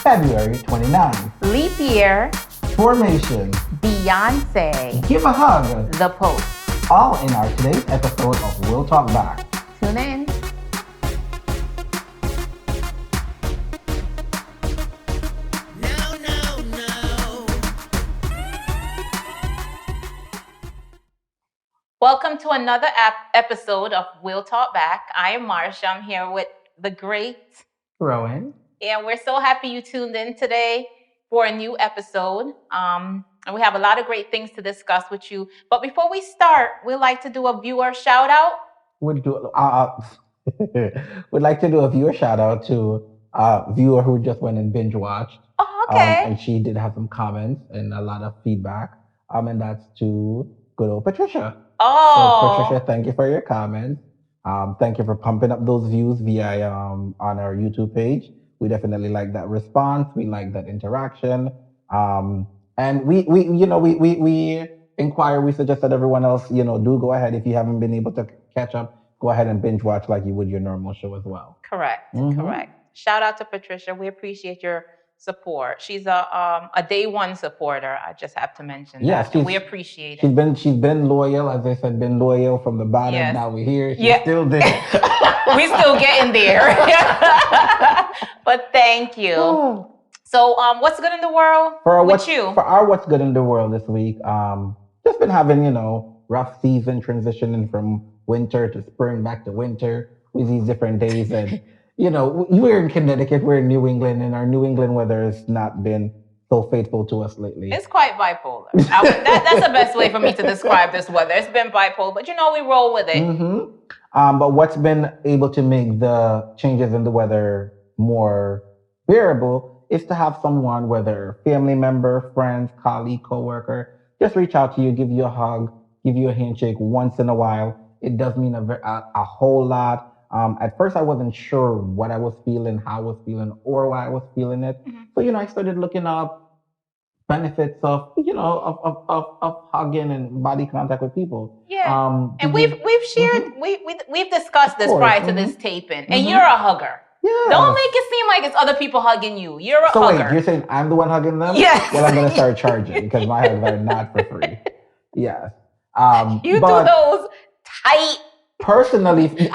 February 29th. Leap year, Formation. Beyonce, Give a hug. The Post. All in our today's episode of We'll Talk Back. Tune in. Welcome to another episode of We'll Talk Back. I am Marsha. I'm here with the great Rowan. And we're so happy you tuned in today for a new episode. And we have a lot of great things to discuss with you. But before we start, we'd like to do a viewer shout out. We'd like to do a viewer shout out to a viewer who just went and binge watched. Oh, okay. And she did have some comments and a lot of feedback. And that's to good old Patricia. Oh. So Patricia, thank you for your comments. Thank you for pumping up those views via on our YouTube page. We definitely like that response. We like that interaction. And we inquire. We suggest that everyone else, do go ahead if you haven't been able to catch up. Go ahead and binge watch like you would your normal show as well. Correct. Correct. Shout out to Patricia. We appreciate your support. She's a day one supporter. I just have to mention that. We appreciate it. She's been loyal, as I said, been loyal from the bottom. Yes. Now we're here. She's still there. We're still getting there. But thank you. So what's good in the world for our what's good in the world this week? Just been having, rough season transitioning from winter to spring back to winter with these different days. And we're in Connecticut, we're in New England, and our New England weather has not been so faithful to us lately. It's quite bipolar. That's the best way for me to describe this weather. It's been bipolar, but we roll with it. But what's been able to make the changes in the weather more bearable is to have someone, whether family member, friends, colleague, coworker, just reach out to you, give you a hug, give you a handshake once in a while. It does mean a whole lot. At first, I wasn't sure what I was feeling, how I was feeling, or why I was feeling it. So, I started looking up benefits of, of hugging and body contact with people. Yeah. And we've shared, we've discussed this prior to this taping. And you're a hugger. Yeah. Don't make it seem like it's other people hugging you. You're a hugger. So wait, you're saying I'm the one hugging them? Yes. Well, I'm going to start charging because my hugs are not for free. Yes. You do those tight. Personally, this is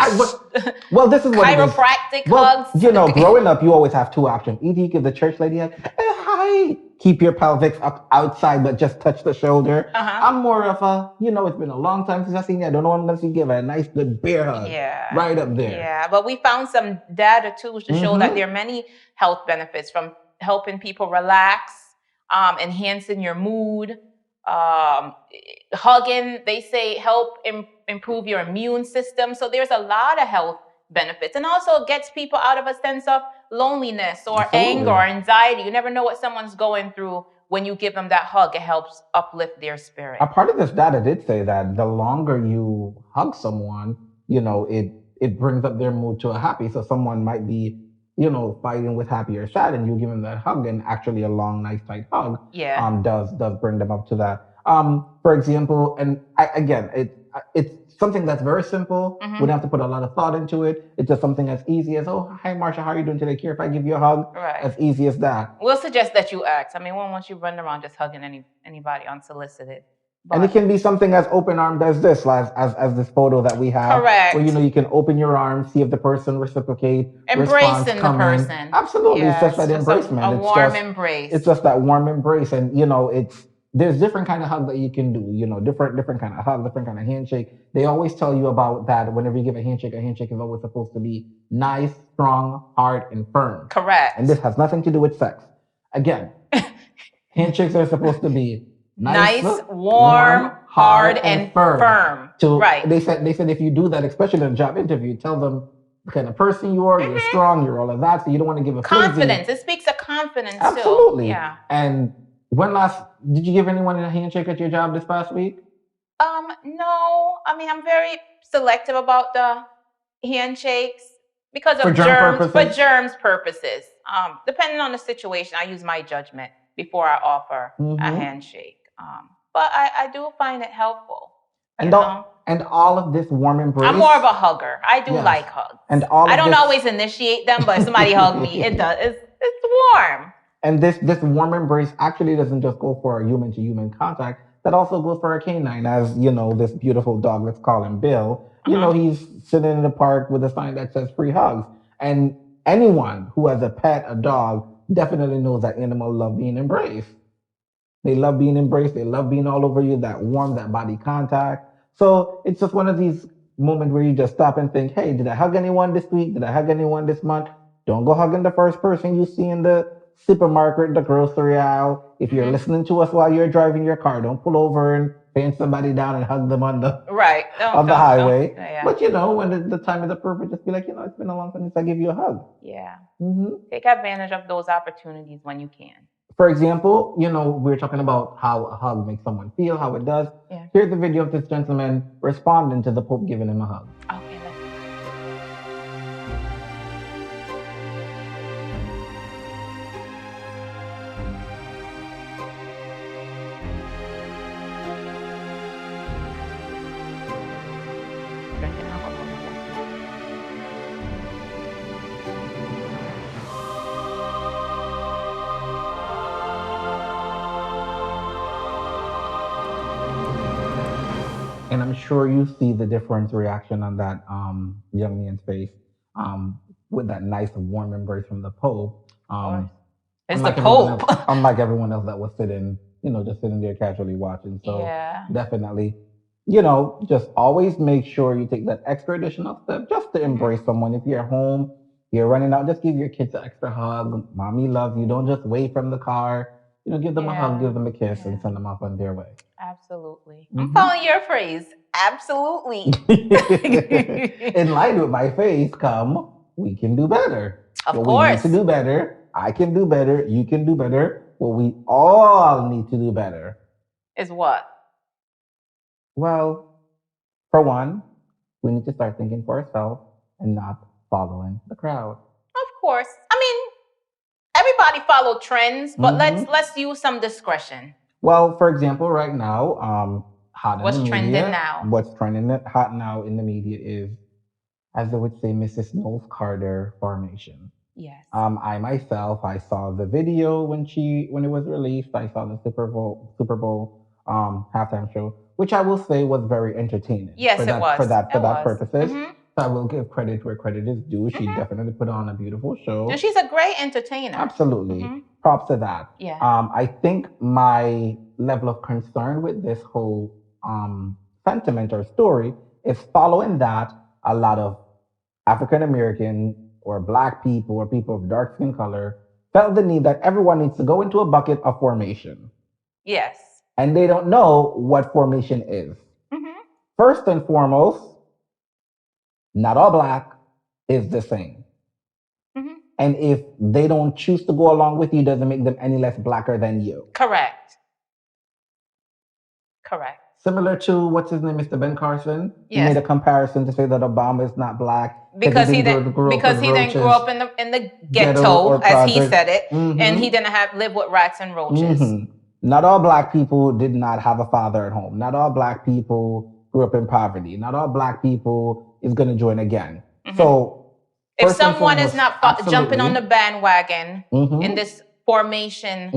what chiropractic hugs. Growing up, you always have two options. Either you give the church lady a hi, keep your pelvic up outside, but just touch the shoulder. I'm more of a, it's been a long time since I've seen you. I don't know what I'm going to see. Give her a nice, good bear hug. Yeah. Right up there. Yeah, but we found some data too to show that there are many health benefits from helping people relax, enhancing your mood. Hugging, they say, help improve your immune system. So there's a lot of health benefits, and also gets people out of a sense of loneliness or anger or anxiety. You never know what someone's going through. When you give them that hug, it helps uplift their spirit. A part of this data did say that the longer you hug someone, it brings up their mood to a happy. So someone might be fighting with happy or sad, and you give them that hug, and actually a long, nice, tight hug, does bring them up to that. For example, and it's something that's very simple. We don't have to put a lot of thought into it. It's just something as easy as, oh, hi, Marsha, how are you doing today? Care if I give you a hug? Right. As easy as that. We'll suggest that you ask. I mean, we don't want you running around just hugging anybody unsolicited. But, and it can be something as open-armed as this, as this photo that we have. Correct. Where, you can open your arms, see if the person reciprocates. Embracing the person. Absolutely. Yes. It's just that embracement. A warm embrace. It's just that warm embrace. And, there's different kind of hug that you can do, different kind of hug, different kind of handshake. They always tell you about that. Whenever you give a handshake is always supposed to be nice, strong, hard, and firm. Correct. And this has nothing to do with sex. Again, handshakes are supposed to be nice, warm, hard, and firm. Right. They said if you do that, especially in a job interview, tell them the kind of person you are, you're strong, you're all of that. So you don't want to give a confidence. It speaks of confidence. Absolutely. Too. Yeah. And did you give anyone a handshake at your job this past week? No. I mean, I'm very selective about the handshakes because of germs purposes. Depending on the situation, I use my judgment before I offer a handshake. But I do find it helpful. And all of this warm embrace. I'm more of a hugger. I do like hugs. And I don't always initiate them, but if somebody hug me, it does. It's warm. And this warm embrace actually doesn't just go for a human to human contact. That also goes for a canine, as you know, this beautiful dog. Let's call him Bill. You know, he's sitting in the park with a sign that says "free hugs," and anyone who has a pet, a dog, definitely knows that animals love being embraced. They love being embraced. They love being all over you, that warm, that body contact. So it's just one of these moments where you just stop and think, hey, did I hug anyone this week? Did I hug anyone this month? Don't go hugging the first person you see in the supermarket, the grocery aisle. If you're listening to us while you're driving your car, don't pull over and pin somebody down and hug them on the right on the highway. Yeah. But you know, when the time is appropriate, just be like, you know, it's been a long time since I give you a hug. Yeah. Take advantage of those opportunities when you can. For example, you know, we're talking about how a hug makes someone feel, how it does. Yeah. Here's the video of this gentleman responding to the Pope giving him a hug. Okay, let's drinking alcohol. And I'm sure you see the different reaction on that young man's face with that nice warm embrace from the Pope. It's the Pope. Unlike everyone else that was sitting, you know, just sitting there casually watching. So yeah. Definitely, you know, just always make sure you take that extra additional step just to embrace someone. If you're home, you're running out, just give your kids an extra hug. Mommy loves you. Don't just wait from the car. You know, give them a hug, give them a kiss, and send them off on their way. Absolutely. I'm following your phrase. Absolutely. In line with my face, come, we can do better. Of course. We need to do better. I can do better. You can do better. What we all need to do better is what? Well, for one, we need to start thinking for ourselves and not following the crowd. Of course. I mean, everybody follow trends, but let's use some discretion. Well, for example, right now, what's trending now? What's trending hot now in the media is, as they would say, Mrs. Knowles Carter formation. Yes. I myself, I saw the video when it was released. I saw the Super Bowl halftime show, which I will say was very entertaining. Yes, for that purposes. So I will give credit where credit is due. She definitely put on a beautiful show. And she's a great entertainer. Absolutely. Props to that. Yeah. I think my level of concern with this whole sentiment or story is following that a lot of African American or Black people or people of dark skin color felt the need that everyone needs to go into a bucket of formation. Yes. And they don't know what formation is. First and foremost, not all Black is the same. And if they don't choose to go along with you, doesn't make them any less Blacker than you. Correct. Similar to, what's his name, Mr. Ben Carson? Yes. He made a comparison to say that Obama is not Black. Because he didn't grow up in the ghetto as he said it, and he didn't live with rats and roaches. Not all Black people did not have a father at home. Not all Black people grew up in poverty. Not all Black people is going to join a gang. So if someone is not jumping on the bandwagon in this formation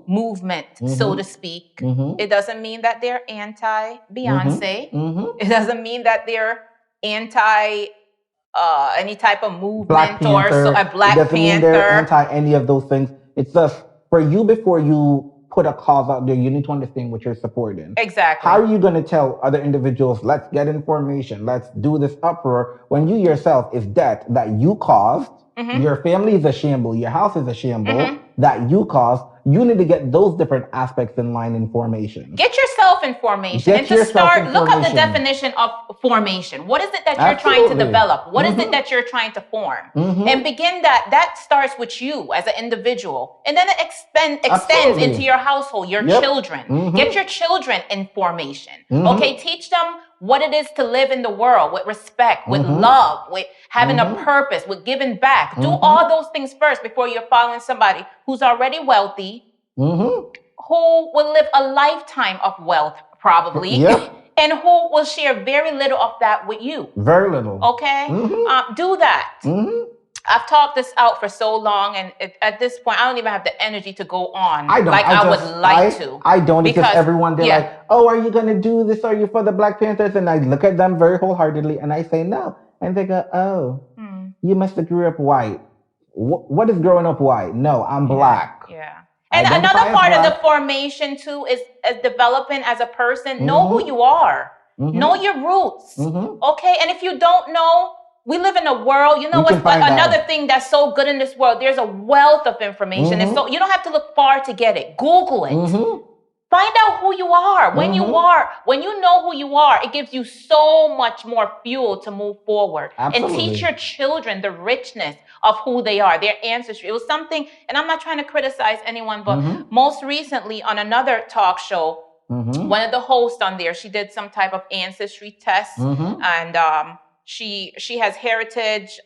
movement, so to speak, it doesn't mean that they're anti-Beyonce. It doesn't mean that they're anti any type of movement Black Panther, or a Black Panther. Mean they're anti any of those things. It's just for you, before you put a cause out there, you need to understand what you're supporting. Exactly. How are you going to tell other individuals, let's get information, let's do this uproar, when you yourself is debt that you caused, your family is a shamble, your house is a shamble that you caused? You need to get those different aspects in line in formation. Get yourself in formation. And to start, look up the definition of formation. What is it that you're trying to develop? What is it that you're trying to form? And begin that. That starts with you as an individual. And then it extends into your household, your children. Get your children in formation. Okay, teach them what it is to live in the world with respect, with love, with having a purpose, with giving back. Do all those things first before you're following somebody who's already wealthy, who will live a lifetime of wealth, probably, and who will share very little of that with you. Very little. Okay? Do that. I've talked this out for so long, and at this point, I don't even have the energy to go on. I don't. Like I would like to. I don't because everyone they're like, oh, are you gonna do this? Are you for the Black Panthers? And I look at them very wholeheartedly, and I say no, and they go, oh, you must have grew up white. What is growing up white? No, I'm black. Yeah. And another part of the formation too is developing as a person. Know who you are. Know your roots. Okay, and if you don't know. We live in a world, you know what's another thing that's so good in this world? There's a wealth of information. And so you don't have to look far to get it. Google it. Find out who you are. When you know who you are, it gives you so much more fuel to move forward. Absolutely. And teach your children the richness of who they are, their ancestry. It was something, and I'm not trying to criticize anyone, but most recently on another talk show, one of the hosts on there, she did some type of ancestry test, and she has heritage.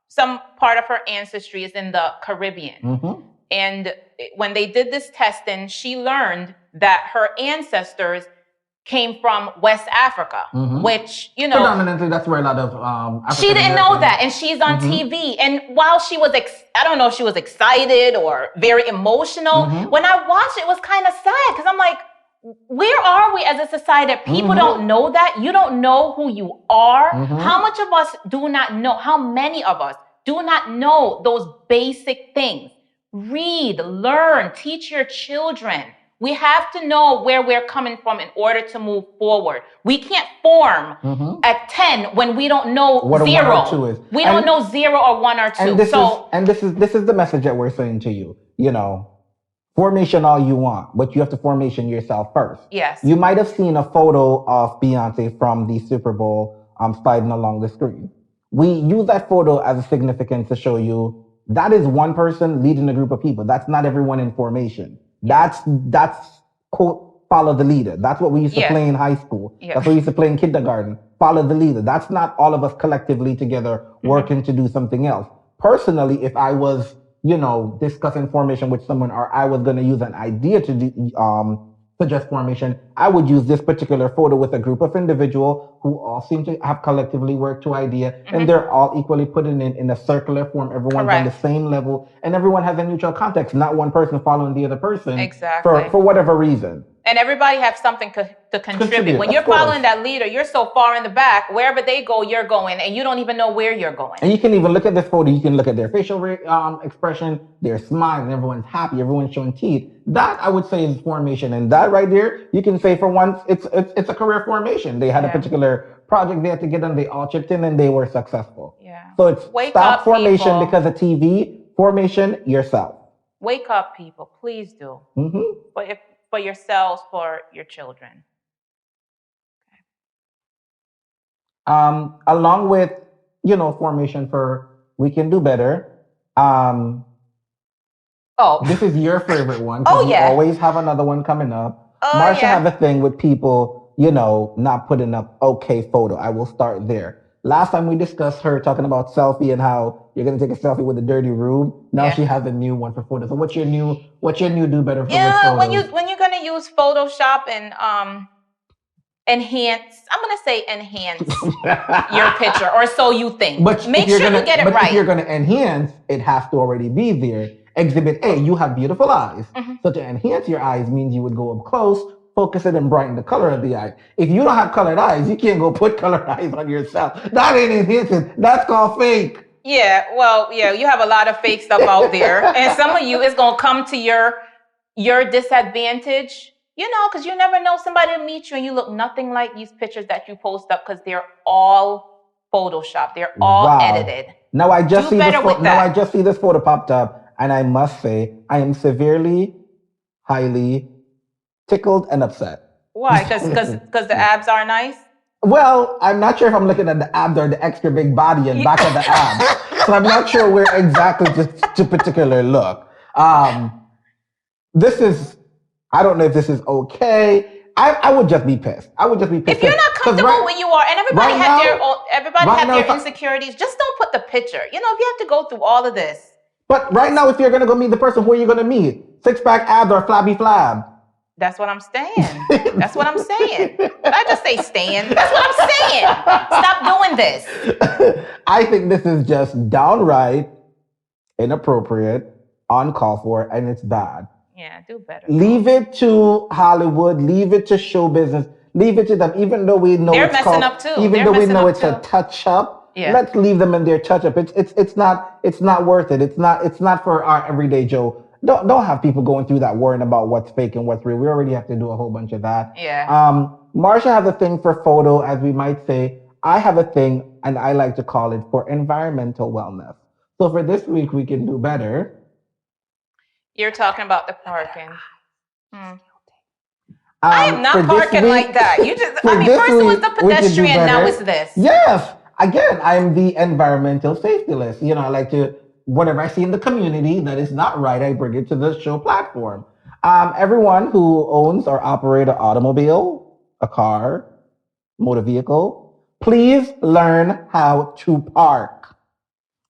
Some part of her ancestry is in the Caribbean. And when they did this testing, she learned that her ancestors came from West Africa, which, you know. Predominantly, that's where a lot of African she didn't know that, and she's on TV. And while she was, I don't know if she was excited or very emotional, when I watched it, it was kind of sad because I'm like, where are we as a society that people don't know that? You don't know who you are. How much of us do not know? How many of us do not know those basic things? Read, learn, teach your children. We have to know where we're coming from in order to move forward. We can't form at 10 when we don't know what 0. 1 or 2 is. We don't know 0 or 1 or 2. And this is the message that we're saying to you. You know, formation all you want, but you have to formation yourself first. Yes. You might have seen a photo of Beyonce from the Super Bowl sliding along the screen. We use that photo as a significance to show you that is one person leading a group of people. That's not everyone in formation. That's quote, follow the leader. That's what we used to play in high school. That's what we used to play in kindergarten. Follow the leader. That's not all of us collectively together working to do something else. Personally, if I was, you know, discussing formation with someone, or I was going to use an idea to do, suggest formation, I would use this particular photo with a group of individuals who all seem to have collectively worked to idea, and they're all equally put in a circular form. Everyone's on the same level, and everyone has a neutral context, not one person following the other person for whatever reason. And everybody has something to contribute. When you're following that leader, you're so far in the back. Wherever they go, you're going, and you don't even know where you're going. And you can even look at this photo. You can look at their facial expression, their smile, and everyone's happy. Everyone's showing teeth. That I would say is formation, and that right there, you can say for once, it's a career formation. They had a particular project they had to get done. They all chipped in, and they were successful. Yeah. So it's stop formation people. Because of TV. Formation yourself. Wake up, people. Please do. But for yourselves, for your children. Along with, you know, formation for We Can Do Better. This is your favorite one. You always have another one coming up. Marsha have a thing with people, you know, not putting up okay photo. I will start there. Last time we discussed her talking about selfie and how you're going to take a selfie with a dirty room. Now she has a new one for photos. So what's your new do better for photos? when you're going to use Photoshop and enhance, I'm going to say enhance your picture, or so you think. But make sure you get it right. But if you're going to enhance, it has to already be there. Exhibit A, you have beautiful eyes. So to enhance your eyes means you would go up close, focus it, and brighten the color of the eye. If you don't have colored eyes, you can't go put colored eyes on yourself. That ain't enhancing. That's called fake. Yeah, well, you have a lot of fake stuff out there. And some of you is going to come to your disadvantage, you know, because you never know, somebody will meet you and you look nothing like these pictures that you post up, because they're all Photoshopped. They're all edited. Now I just see this photo popped up, and I must say I am severely, highly tickled and upset. Why? Because the abs are nice? Well, I'm not sure if I'm looking at the abs or the extra big body and back of the abs. So I'm not sure where exactly to particular look. This is, I don't know if this is okay. I would just be pissed. If you're not comfortable where you are, and everybody have their insecurities, just don't put the picture. You know, if you have to go through all of this. But right now, if you're going to go meet the person, who are you going to meet? Six-pack abs or flabby flab? That's what I'm saying. That's what I'm saying. Did I just say stand? That's what I'm saying. Stop doing this. I think this is just downright inappropriate, uncalled for, and it's bad. Yeah, do better. Leave it to Hollywood. Leave it to show business. Leave it to them. Even though we know they're messing up too. Even though we know it's a touch up. Yeah. Let's leave them in their touch up. It's not worth it. It's not for our everyday Joe. Don't have people going through that worrying about what's fake and what's real. We already have to do a whole bunch of that. Yeah. Marsha has a thing for photo, as we might say. I have a thing, and I like to call it for environmental wellness. So for this week, we can do better. You're talking about the parking. I am not parking like that. You just, first it was the pedestrian, now it's this. Yes. Again, I'm the environmental safety list. I like to, whatever I see in the community that is not right, I bring it to the show platform. Everyone who owns or operates an automobile, a car, motor vehicle, please learn how to park.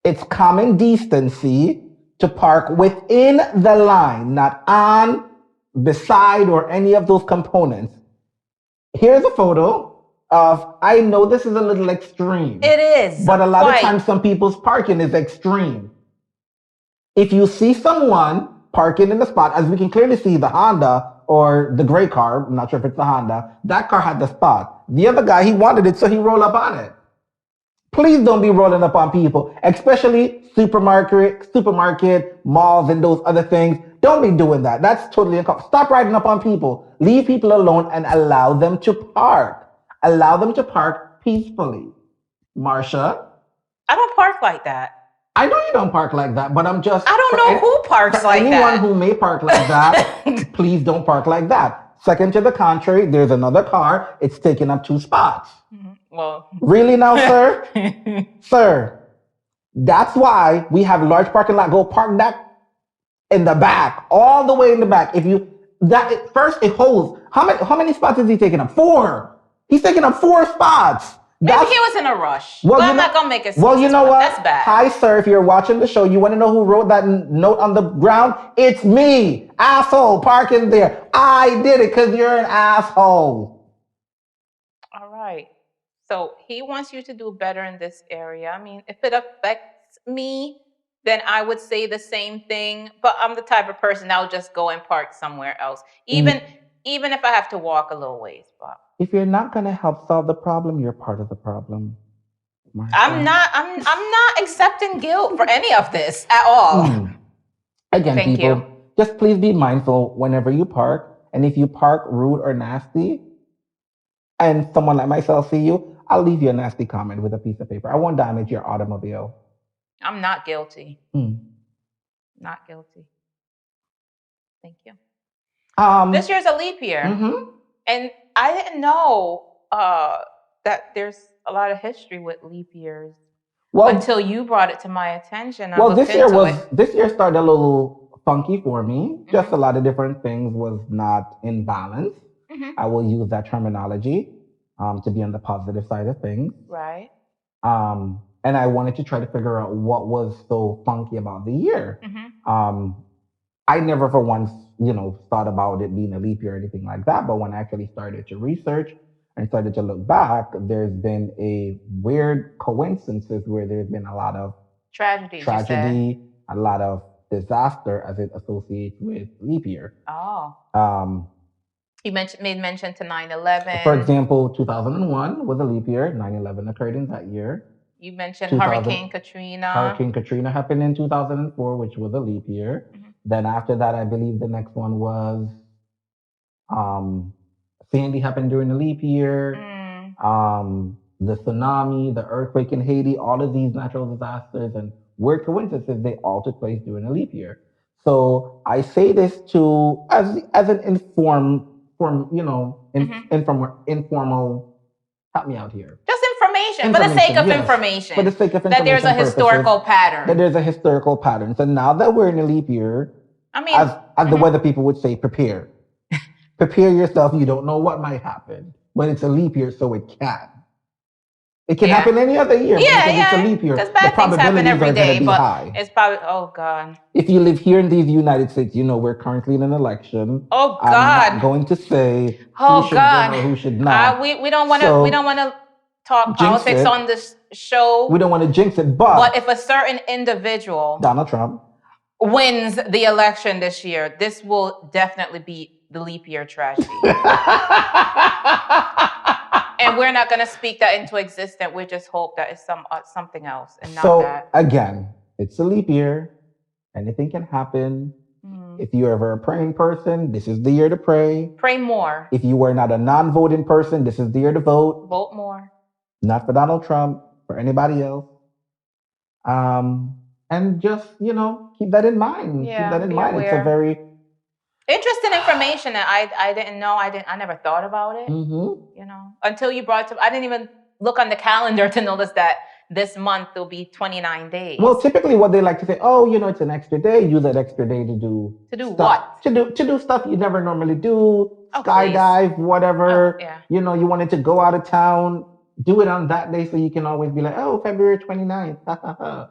It's common decency to park within the line, not on, beside, or any of those components. Here's a photo of, I know this is a little extreme. It is. But a lot of times some people's parking is extreme. If you see someone parking in the spot, as we can clearly see the Honda or the gray car, I'm not sure if it's the Honda, that car had the spot. The other guy, he wanted it, so he rolled up on it. Please don't be rolling up on people, especially supermarket, malls, and those other things. Don't be doing that. That's totally uncomfortable. Stop riding up on people. Leave people alone and allow them to park. Allow them to park peacefully. Marsha? I don't park like that. I know you don't park like that, but I'm just... I don't know who parks like that. Anyone who may park like that, please don't park like that. Second to the contrary, there's another car. It's taking up 2 spots. Well, really now, sir? Sir, that's why we have large parking lot. Go park that in the back, all the way in the back. First it holds. How many spots is he taking up? 4. He's taking up 4 spots. Maybe he was in a rush. Well, I'm not gonna make it. Well, you know what? That's bad. Hi, sir. If you're watching the show, you want to know who wrote that note on the ground? It's me, asshole, parking there. I did it because you're an asshole. All right. So he wants you to do better in this area. I mean, if it affects me, then I would say the same thing. But I'm the type of person that will just go and park somewhere else, even if I have to walk a little ways. But if you're not going to help solve the problem, you're part of the problem. I'm not accepting guilt for any of this at all. Again, people, just please be mindful whenever you park. And if you park rude or nasty, and someone like myself see you, I'll leave you a nasty comment with a piece of paper. I won't damage your automobile. I'm not guilty. Not guilty. Thank you. This year's a leap year. And I didn't know that there's a lot of history with leap years until you brought it to my attention. This year started a little funky for me. Just a lot of different things was not in balance. I will use that terminology to be on the positive side of things. Right. And I wanted to try to figure out what was so funky about the year. I never for once, thought about it being a leap year or anything like that. But when I actually started to research and started to look back, there's been a weird coincidences where there's been a lot of tragedy, a lot of disaster as it associates with leap year. You made mention to 9/11. For example, 2001 was a leap year. 9/11 occurred in that year. You mentioned Hurricane Katrina. Hurricane Katrina happened in 2004, which was a leap year. Then after that, I believe the next one was Sandy happened during the leap year. The tsunami, the earthquake in Haiti, all of these natural disasters and weird coincidences, they all took place during a leap year. So I say this as an informal, help me out here. Just information, for the sake of information. For the sake of information. That there's a historical pattern. That there's a historical pattern. So now that we're in a leap year, as the weather people would say, prepare. Prepare yourself. You don't know what might happen. But it's a leap year, so it can. It can happen any other year. Yeah, because it's a leap year. Because bad things happen every day, but high. It's probably, oh God. If you live here in the United States, you know we're currently in an election. Oh God. I'm not going to say who should win or who should not. We don't want to talk politics on this show. We don't want to jinx it, but if a certain individual, Donald Trump, wins the election this year, this will definitely be the leap year tragedy. And we're not going to speak that into existence. We just hope that it's something else and not that. So again, it's a leap year. Anything can happen. If you're ever a praying person, this is the year to pray. Pray more. If you were not a non-voting person, this is the year to vote. Vote more. Not for Donald Trump, for anybody else. And just, keep that in mind. Yeah, keep that in mind. Aware. It's a very interesting information that I didn't know. I never thought about it. Until you brought it up. I didn't even look on the calendar to notice that this month will be 29 days. Well, typically what they like to say, it's an extra day. Use that extra day to do stuff. What? To do stuff you never normally do. Skydive, whatever. You wanted to go out of town. Do it on that day so you can always be like, February 29th.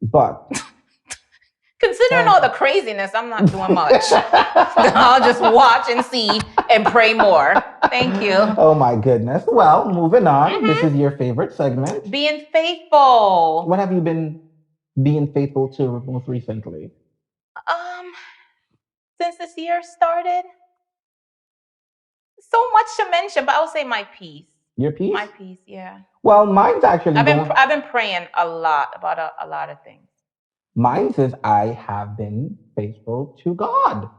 But considering all the craziness, I'm not doing much. I'll just watch and see and pray more. Thank you. Oh my goodness. Well, moving on. This is your favorite segment. Being faithful. What have you been being faithful to most recently? Since this year started, so much to mention, but I would say my peace. Your peace? My peace, yeah. Well, mine's actually. I've been praying a lot about a lot of things. Mine says I have been faithful to God.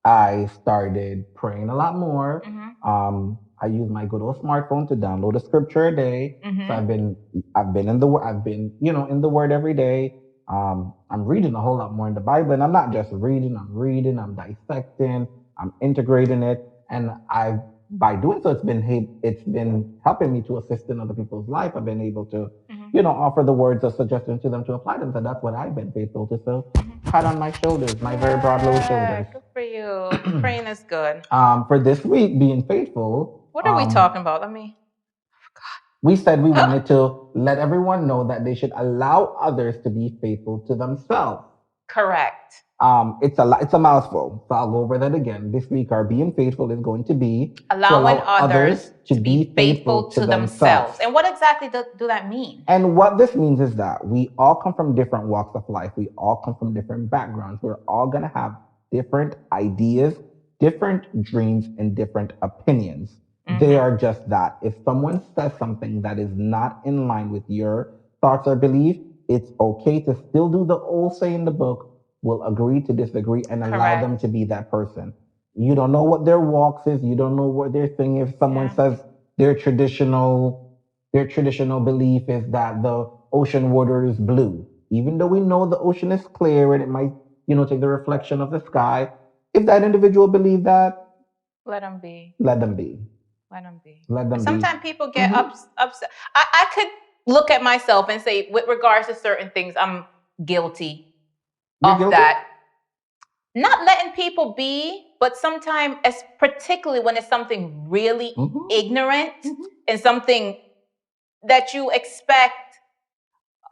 I started praying a lot more. I use my good old smartphone to download a scripture a day. So I've been in the in the Word every day. I'm reading a whole lot more in the Bible, and I'm not just reading. I'm dissecting. I'm integrating it, and by doing so, it's been helping me to assist in other people's life. I've been able to, offer the words of suggestion to them to apply them. So that's what I've been faithful to. So pat on my shoulders, my very broad low shoulders. Good for you. Praying is good. For this week, being faithful. What are we talking about? We said we wanted to let everyone know that they should allow others to be faithful to themselves. Correct. It's a mouthful. So I'll go over that again. This week, our being faithful is going to be allowing others to be faithful to themselves. And what exactly do that mean? And what this means is that we all come from different walks of life. We all come from different backgrounds. We're all going to have different ideas, different dreams, and different opinions. They are just that. If someone says something that is not in line with your thoughts or beliefs, it's okay to still do the old say in the book. Will agree to disagree and allow them to be that person. You don't know what their walks is. You don't know what their thing is. If someone says their traditional belief is that the ocean water is blue, even though we know the ocean is clear and it might, take the reflection of the sky. If that individual believes that, let them be. Let them be. Let them be. Let them Sometimes people get upset. I could look at myself and say, with regards to certain things, I'm guilty. That. Not letting people be, but sometimes, particularly when it's something really ignorant and something that you expect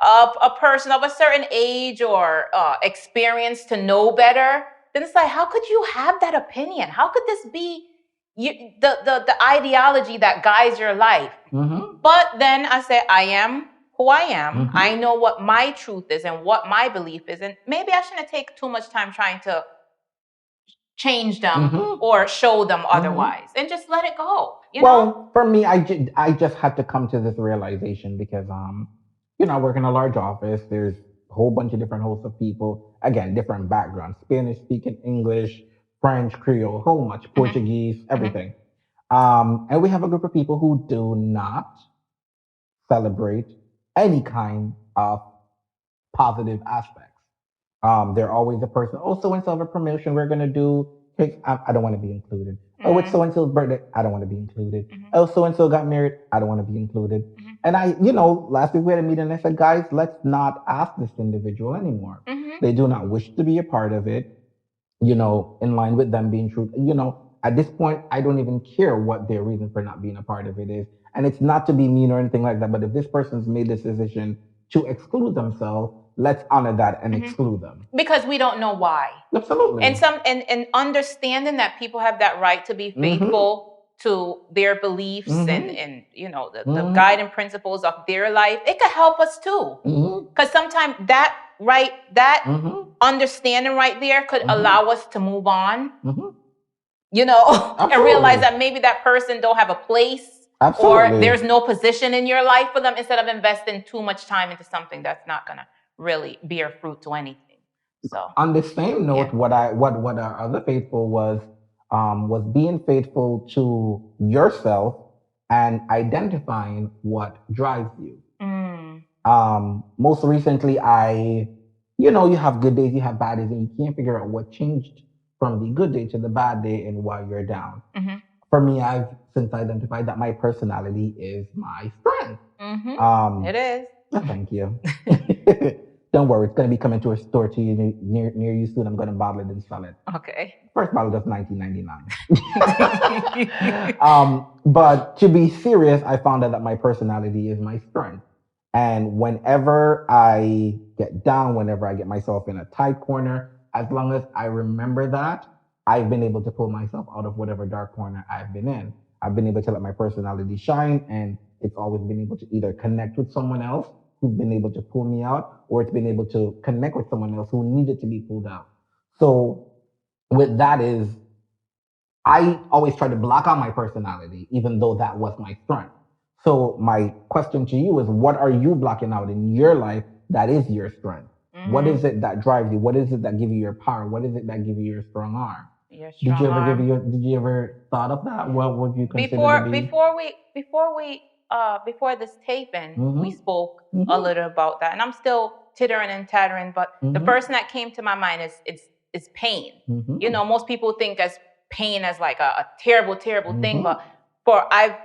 of a person of a certain age or experience to know better, then it's like, how could you have that opinion? How could this be the ideology that guides your life? But then I say, I am who I am. I know what my truth is and what my belief is. And maybe I shouldn't take too much time trying to change them or show them otherwise and just let it go. Well, for me, I just had to come to this realization because, I work in a large office. There's a whole bunch of different hosts of people. Again, different backgrounds, Spanish speaking, English, French, Creole, a whole much, Portuguese, everything. And we have a group of people who do not celebrate any kind of positive aspects. They're always a person, so-and-so have a promotion, we're going to do, I don't want to be included. Oh, it's so-and-so's birthday, I don't want to be included. Oh, so-and-so got married, I don't want to be included. And last week we had a meeting and I said, guys, let's not ask this individual anymore. They do not wish to be a part of it, in line with them being true. At this point, I don't even care what their reason for not being a part of it is. And it's not to be mean or anything like that, but if this person's made this decision to exclude themselves, let's honor that and exclude them. Because we don't know why. Absolutely. And understanding that people have that right to be faithful to their beliefs and you know the guiding principles of their life, it could help us too. Because sometimes that understanding right there could allow us to move on. You know, and realize that maybe that person don't have a place or there's no position in your life for them, instead of investing too much time into something that's not gonna really bear fruit to anything. So on the same note, what our other faithful was being faithful to yourself and identifying what drives you. Most recently, you have good days, you have bad days, and you can't figure out what changed from the good day to the bad day and why you're down. For me, I've since identified that my personality is my strength. It is. Thank you. Don't worry, it's going to be coming to a store to you near you soon. I'm going to bottle it and sell it. Okay. First bottle is $19.99. But to be serious, I found out that my personality is my strength. And whenever I get down, whenever I get myself in a tight corner, as long as I remember that, I've been able to pull myself out of whatever dark corner I've been in. I've been able to let my personality shine, and it's always been able to either connect with someone else who's been able to pull me out, or it's been able to connect with someone else who needed to be pulled out. So with that is, I always try to block out my personality, even though that was my strength. So my question to you is, what are you blocking out in your life that is your strength? What is it that drives you? What is it that gives you your power? What is it that gives you your strong arm? Did you ever thought of that? What would you consider before this taping, we spoke a little about that, and I'm still tittering and tattering. But the first thing that came to my mind is pain. You know, most people think as pain as like a terrible thing, but I've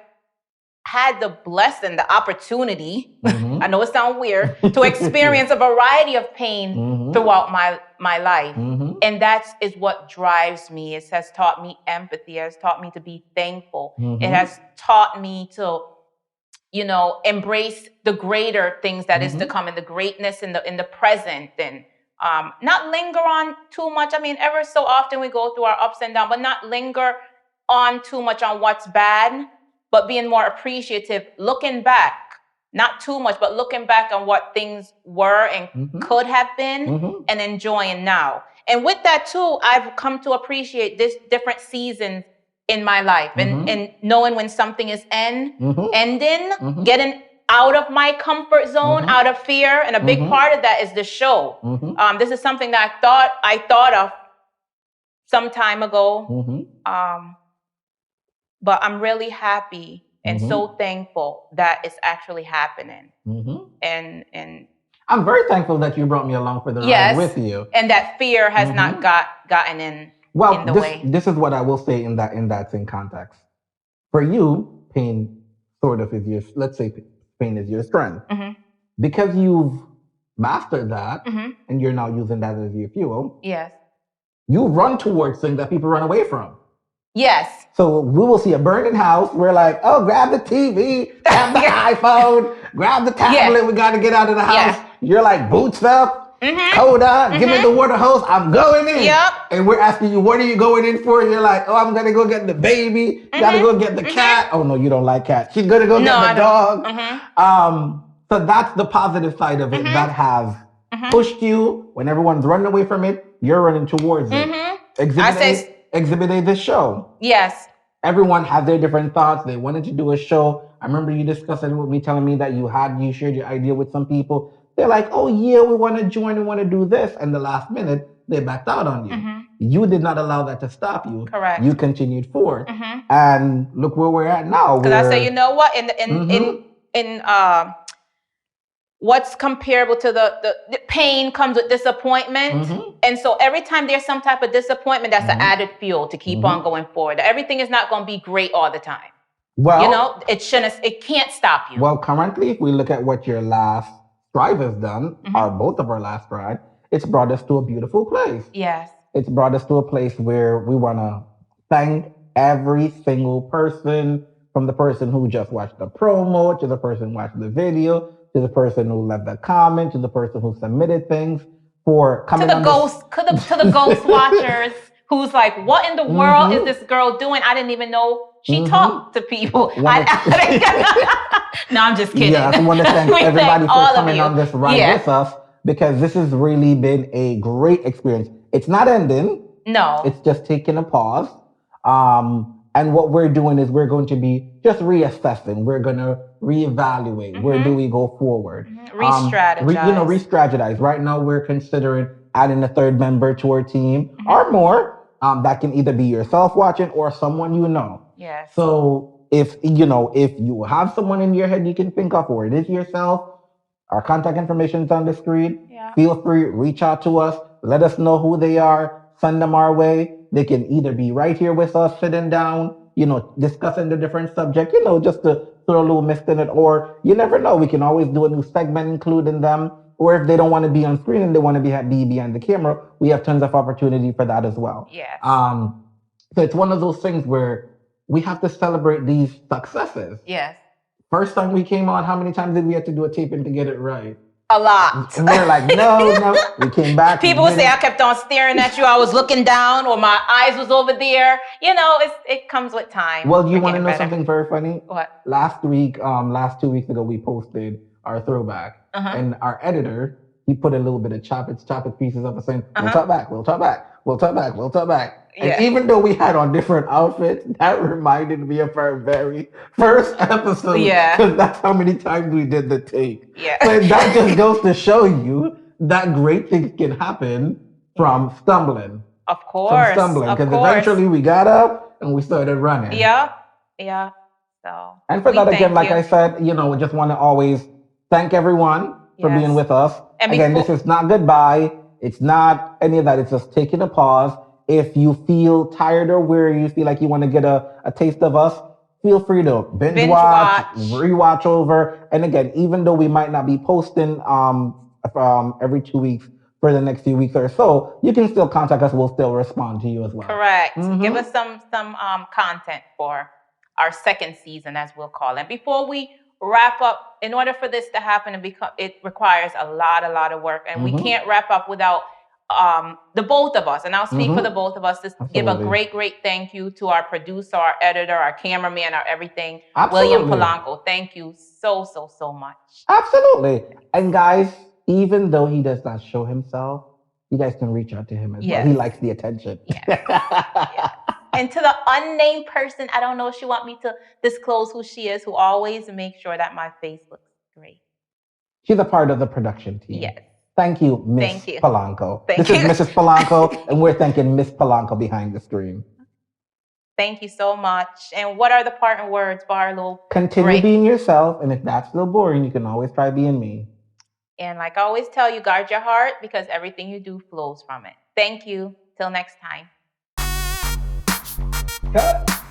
had the blessing, the opportunity, I know it sounds weird, to experience a variety of pain throughout my life. And that is what drives me. It has taught me empathy. It has taught me to be thankful. It has taught me to, embrace the greater things that is to come, and the greatness in the present, and not linger on too much. I mean, ever so often we go through our ups and downs, but not linger on too much on what's bad, but being more appreciative, looking back, not too much, but looking back on what things were and could have been, and enjoying now. And with that too, I've come to appreciate this different seasons in my life, and knowing when something is ending, getting out of my comfort zone, out of fear. And a big part of that is the show. This is something that I thought of some time ago. But I'm really happy and so thankful that it's actually happening. And I'm very thankful that you brought me along for the ride with you. And that fear has not gotten in the way. This is what I will say in that same context. For you, pain sort of is let's say pain is your strength. Because you've mastered that and you're now using that as your fuel. Yes. You run towards things that people run away from. Yes. So we will see a burning house. We're like, oh, grab the TV, grab the iPhone, grab the tablet. We got to get out of the house. You're like, boots up, coat on, give me the water hose. I'm going in. And we're asking you, what are you going in for? You're like, oh, I'm going to go get the baby. Got to go get the cat. Oh, no, you don't like cats. She's going to go get the dog. So that's the positive side of it that has pushed you. When everyone's running away from it, you're running towards it. Exhibit A, this show. Yes. Everyone had their different thoughts. They wanted to do a show. I remember you discussing with me, telling me that you shared your idea with some people. They're like, oh yeah, we want to join, we want to do this. And the last minute, they backed out on you. You did not allow that to stop you. Correct. You continued forward. And look where we're at now. Because I say, you know what? In what's comparable to the pain comes with disappointment. And so every time there's some type of disappointment, that's an added fuel to keep on going forward. Everything is not going to be great all the time. Well, it can't stop you. Well, currently, if we look at what your last stride has done, or both of our last stride, it's brought us to a beautiful place. Yes. It's brought us to a place where we want to thank every single person from the person who just watched the promo, to the person who watched the video, to the person who left the comment, to the person who submitted things, for coming on to the ghost watchers who's like, what in the world is this girl doing? I didn't even know she talked to people. No, I'm just kidding. Yeah, I want to thank everybody for coming on this ride with us, because this has really been a great experience. It's not ending. No. It's just taking a pause. And what we're doing is we're going to be just reassessing. We're going to reevaluate. Where do we go forward? Re-strategize. Re-strategize. Right now, we're considering adding a third member to our team or more. That can either be yourself watching or someone you know. Yes. So if you have someone in your head you can think of, or it is yourself, our contact information is on the screen. Yeah. Feel free, reach out to us. Let us know who they are. Send them our way. They can either be right here with us, sitting down, discussing the different subject, just to throw a little mist in it. Or you never know, we can always do a new segment including them. Or if they don't want to be on screen and they want to be behind the camera, we have tons of opportunity for that as well. Yes. So it's one of those things where we have to celebrate these successes. Yes. First time we came on, how many times did we have to do a taping to get it right? A lot. And we're like, no. We came back. People would say I kept on staring at you. I was looking down, or my eyes was over there. It comes with time. Well, you want to know something very funny? What? Last 2 weeks ago, we posted our throwback, and our editor, he put a little bit of chop it pieces up and saying, we'll talk back. Yeah. And even though we had on different outfits, that reminded me of our very first episode. Yeah. Because that's how many times we did the take. Yeah. So that just goes to show you that great things can happen from stumbling. Of course. Because eventually we got up and we started running. Yeah. Yeah. So. And for that, again, like I said, we just want to always thank everyone for being with us. And again, this is not goodbye. It's not any of that. It's just taking a pause. If you feel tired or weary, you feel like you want to get a taste of us, feel free to binge watch, rewatch over. And again, even though we might not be posting every 2 weeks for the next few weeks or so, you can still contact us. We'll still respond to you as well. Correct. Give us some content for our second season, as we'll call it. Before we wrap up, in order for this to happen, it requires a lot of work, and we can't wrap up without the both of us, and I'll speak for the both of us, to give a great thank you to our producer, our editor, our cameraman, our everything, William Polanco. Thank you so much. Absolutely. And guys, even though he does not show himself, you guys can reach out to him as well. He likes the attention. Yes. And to the unnamed person, I don't know if she want me to disclose who she is, who always makes sure that my face looks great. She's a part of the production team. Yes. Thank you, Miss Polanco. This is Mrs. Polanco, and we're thanking Miss Polanco behind the screen. Thank you so much. And what are the parting words, Barlow? Continue being yourself, and if that's still boring, you can always try being me. And like I always tell you, guard your heart, because everything you do flows from it. Thank you. Till next time. Cut.